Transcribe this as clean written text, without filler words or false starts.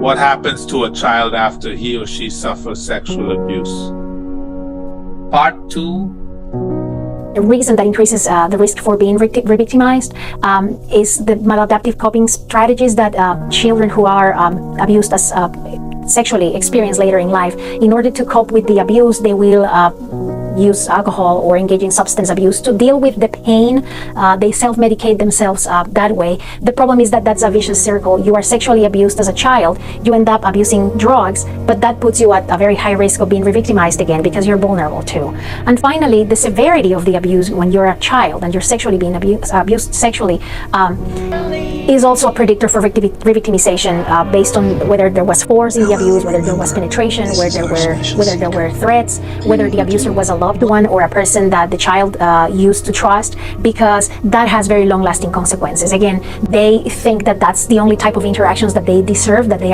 What happens to a child after he or she suffers sexual abuse? Part 2. The reason that increases the risk for being re-victimized is the maladaptive coping strategies that children who are abused as sexually experience later in life. In order to cope with the abuse, they will use alcohol or engage in substance abuse to deal with the pain. They self-medicate themselves that way. The problem is that that's a vicious circle. You are sexually abused as a child, you end up abusing drugs, but that puts you at a very high risk of being re-victimized again because you're vulnerable too. And finally, the severity of the abuse when you're a child and you're sexually being abused sexually is also a predictor for re-victimization based on whether there was force in the abuse, whether there was penetration, whether there were threats, whether the abuser was a loved one or a person that the child used to trust, because that has very long-lasting consequences. Again, they think that that's the only type of interactions that they deserve, that they